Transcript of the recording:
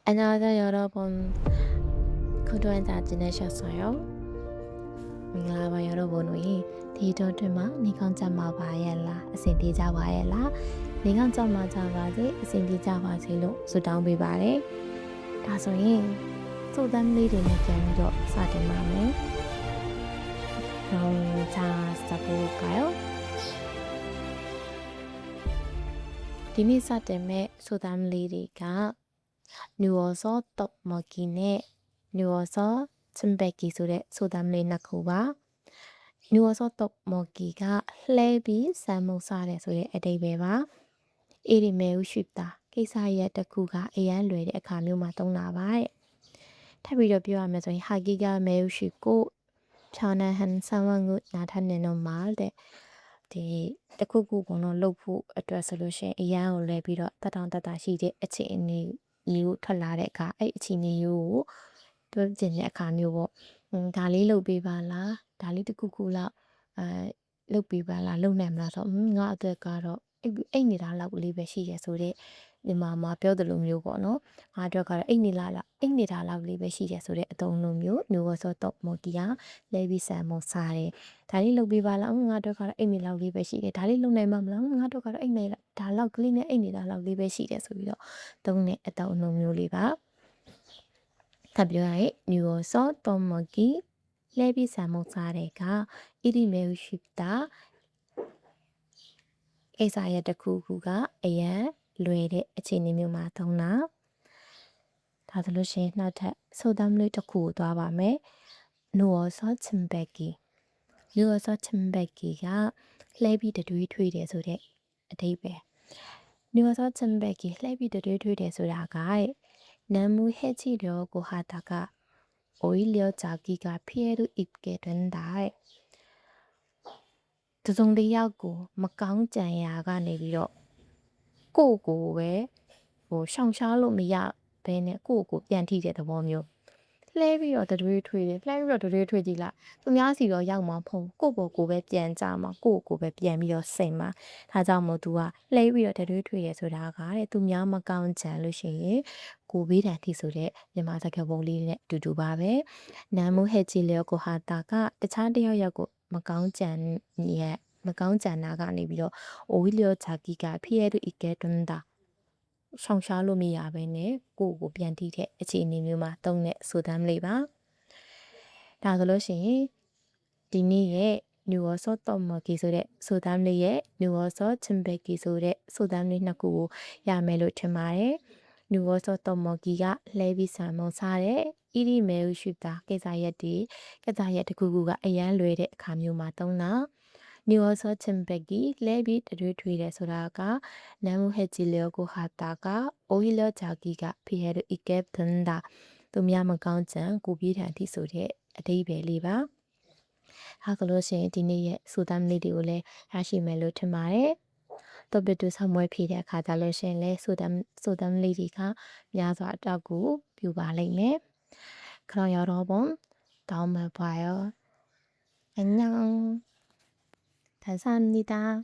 안녕하세요 여러분. 구독자 지내셨어요? မင်္ဂလာပါ 여러분. ဒီတော့ဒီမှာနေကောင်းကြမှာပါရဲ့လားအဆင်ပြေကြပါရဲ့လားနေကောင်းကြမှာကြပါစေအဆင်ပြေကြပါစေလို့ဆုတောင်းပေးပါတယ်ဒါဆိုရင်စုတမ်းလေးတွေနဲ့ပြန်ပြီးတော့စတင်ပါမယ် 그럼 자 시작해볼까요? ဒီနေ့စတင်မဲ့စုတမ်းလေးတွေက 누워서 떡 먹기네 누워서 침 뱉기 소담리 낳고봐 누워서 떡 먹기가လှဲပြီး 쌀먹 사래 소리 애대배봐 일이 매우 쉽다ကိစ္စရဲ့ တစ်ခုက အရန်လွယ်တဲ့ အခါမျိုးမှာ သုံးတာပါတဲ့ ထပ်ပြီးတော့ ပြောရမယ်ဆိုရင် 하기가 매우 쉽고 편안한 상황을 나타내는 말တဲ့ ဒီတစ်ခုခုကိုတော့ လုပ်ဖို့အတွက်ဆိုလို့ရှိရင် အရန်ကိုလဲပြီးတော့ တတောင့်တတရှိတဲ့ အခြေအနေမျိုး ထွက်လာတဲ့အခါ အဲ့အခြေအနေမျိုးကို ပြောချင်တဲ့အခါမျိုးပေါ့ ဒါလေးလုပ်ပေးပါလား ဒါလေးတစ်ခုခုလောက် လုပ်ပေးပါလား လုပ်နိုင်မလားဆိုတော့ ငါအတွက်ကတော့ အိပ်နေတာလောက်လေးပဲရှိတယ်ဆိုတဲ့ ဒီမှာပြောသလိုမျိုးပေါ့နော် ငါအတွက်ကတော့ အိပ်နေတာလောက်လေးပဲရှိတယ်ဆိုတဲ့အသုံးအနှုန်းမျိုး 누워서 떡 먹기가လှဲပြီး 쌀먹 사래 ဒါလေးလုပ်ပေးပါလား ငါအတွက်ကတော့ အိပ်နေလောက်လေးပဲရှိတယ် ဒါလေးလုပ်နိုင်ပါမလား ငါအတွက်ကတော့ ဒါလောက်လေးနဲ့ အိပ်နေတာလောက်လေးပဲရှိတယ်ဆိုပြီးတော့ သုံးတဲ့အသုံးအနှုန်းမျိုးလေးပါ 답변에 누워서 떡 먹기လှဲပြီး 쌀먹 사래가 일이 매우 쉽다ကိစ္စရဲ့ တစ်ခုခုက အရန်လွယ်တဲ့ အခြေအနေမျိုးမှာ သုံးတာ ဒါဆိုလို့ရှိရင် နောက်ထပ်စုတမ်းလေးတစ်ခုကိုသွားပါမယ် 누워서 침 뱉기 누워서 침 뱉기가လှဲပြီး တတွေးထွေးတယ်ဆိုတဲ့အဓိပ္ပာယ် 누워서 침 뱉기လှဲပြီး တတွေးထွေးတယ်ဆိုတာက 너무 해치려고 하다가 오히려 자기가 피해를 입게 된다 တစ်စုံတစ်ယောက်ကို မကောင်းကြံရာကနေပြီးတော့ ကိုယ့်ကိုယ်ပဲ ရှောင်ရှားလို့မရဘဲနဲ့ ကိုယ့်ကိုယ်ပြန်ထိတဲ့သဘောမျိုး လှဲပြီးတော့ တတွေးထွေးတယ် လှဲပြီးတော့ တတွေးထွေးကြည့်လိုက် သူများစီတော့ရောက်မှာမဟုတ်ဘူး ကိုယ့်ဘော်ကိုယ်ပဲပြန်ကြမှာ ကိုယ့်ကိုယ်ပဲပြန်ပြီးတော့စိတ်မှာ ဒါကြောင့်မို့ သူက လှဲပြီးတော့ တတွေးထွေးတယ်ဆိုတာက သူများမကောင်းကြံလို့ရှိရင် ကိုယ်ဘေးဒဏ်ထိဆိုတဲ့ မြန်မာစကားပုံလေးနဲ့ အတူတူပါပဲ 나무 해치려고 하다가 တခြားတစ်ယောက်ကို မကောင်းကြံနာကနေပြီးတော့ 오히려 자기가 피해를 입게 된다 ရှောင်ရှားလို့မရဘဲနဲ့ ကိုယ့်ကိုပြန်ထိတဲ့အခြေအနေမျိုးမှာသုံးတဲ့ဆိုတမ်းလေးပါ ဒါဆိုလို့ရှိရင် ဒီနေ့ရဲ့ 누워서 떡 먹기 ဆိုတဲ့ဆိုတမ်းလေးရဲ့ 누워서 침 뱉기 ဆိုတဲ့ဆိုတမ်းလေး နှစ်ခုကိုရမယ်လို့ထင်ပါတယ် 누워서 떡 먹기가လှဲပြီး 쌀먹 사래 일이 매우 쉽다 ကိစ္စရဲ့တစ်ခုခုက အရန်လွယ်တဲ့အခါမျိုးမှာသုံးတာ 누워서 침 뱉기လှဲပြီး တတွေးထွေးတယ်ဆိုတာက 너무 해치려고 하다가 오히려 자기가 피해를 입게 된다 သူများမကောင်းကြံ ကိုယ်ပြေးဒဏ်ထိဆိုတဲ့အဓိပ္ပာယ်လေးပါ ဒါဆိုလို့ရှိရင် ဒီနေ့ရဲ့ဆိုတမ်းလေးတွေကိုလည်းရရှိမယ်လို့ထင်ပါတယ် topic တွေဆောင်မွဲဖြေတဲ့အခါကျလို့ရှိရင်လည်း 소담လေးတွေကများစွာအထောက်အကူပြုပါလိမ့်မယ် 그럼 여러분 다음에 봐요. 안녕. 감사합니다.